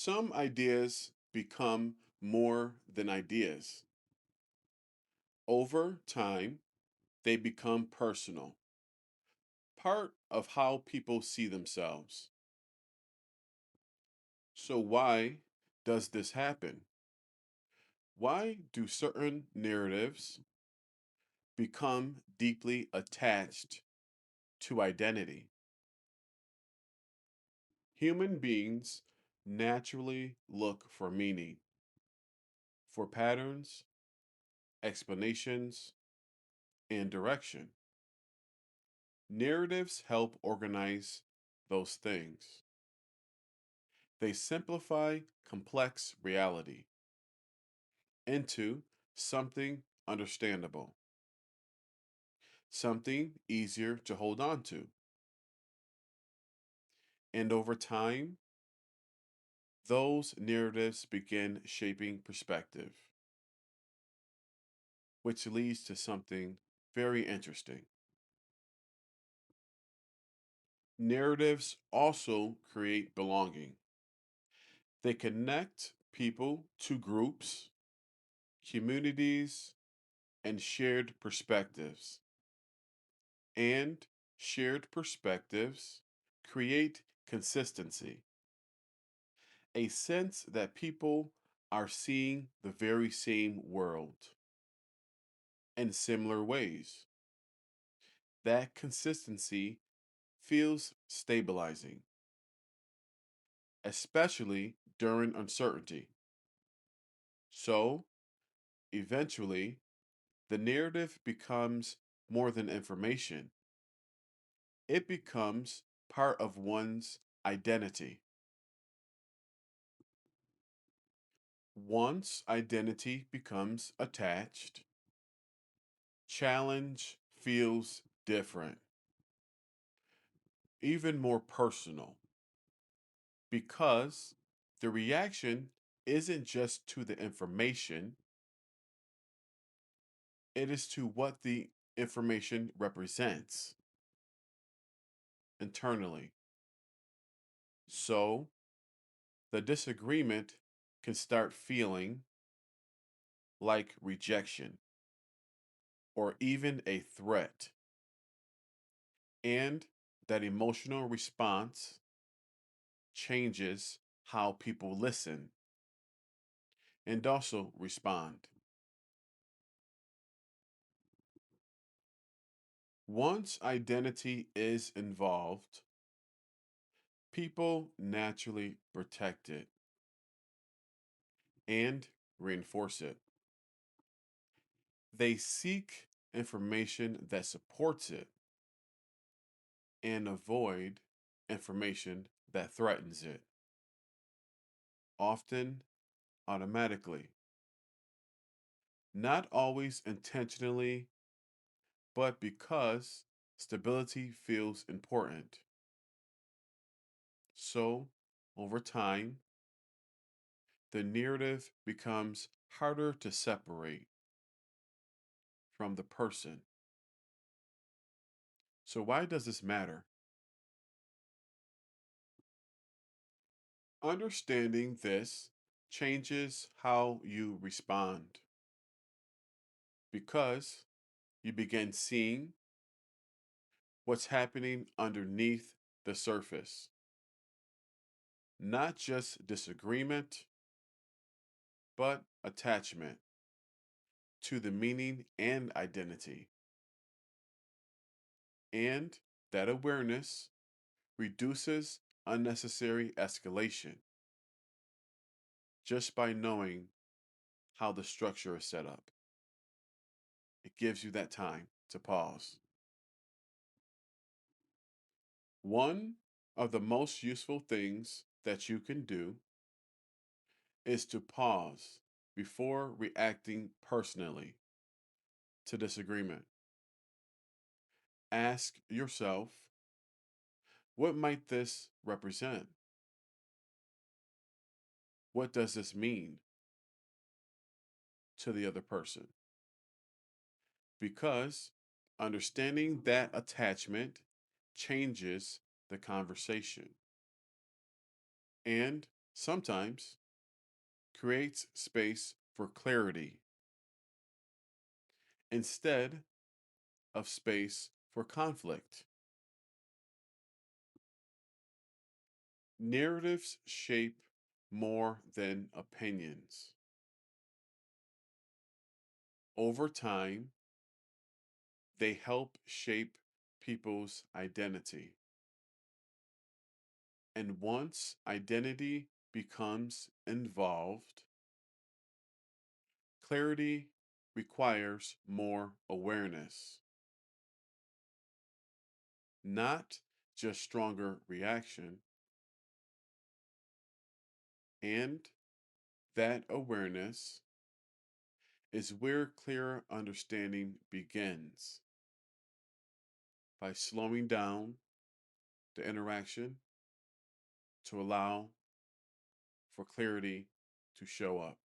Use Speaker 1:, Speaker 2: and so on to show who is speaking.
Speaker 1: Some ideas become more than ideas. Over time, they become personal, part of how people see themselves. So, why does this happen? Why do certain narratives become deeply attached to identity? Human beings naturally look for meaning, for patterns, explanations, and direction. Narratives help organize those things. They simplify complex reality into something understandable, something easier to hold on to. And over time, those narratives begin shaping perspective, which leads to something very interesting. Narratives also create belonging. They connect people to groups, communities, and shared perspectives. And shared perspectives create consistency, a sense that people are seeing the very same world in similar ways. That consistency feels stabilizing, especially during uncertainty. So, eventually, the narrative becomes more than information, it becomes part of one's identity. Once identity becomes attached, challenge feels different, even more personal, because the reaction isn't just to the information, it is to what the information represents internally. So the disagreement can start feeling like rejection or even a threat. And that emotional response changes how people listen and also respond. Once identity is involved, people naturally protect it and reinforce it. They seek information that supports it and avoid information that threatens it, often automatically. Not always intentionally, but because stability feels important. So, over time, the narrative becomes harder to separate from the person. So, why does this matter? Understanding this changes how you respond because you begin seeing what's happening underneath the surface, not just disagreement, but attachment to the meaning and identity. And that awareness reduces unnecessary escalation just by knowing how the structure is set up. It gives you that time to pause. One of the most useful things that you can do is to pause before reacting personally to disagreement. Ask yourself, what might this represent? What does this mean to the other person? Because understanding that attachment changes the conversation. And sometimes creates space for clarity instead of space for conflict. Narratives shape more than opinions. Over time, they help shape people's identity. And once identity becomes involved, clarity requires more awareness, not just stronger reaction. And that awareness is where clearer understanding begins by slowing down the interaction to allow for clarity to show up.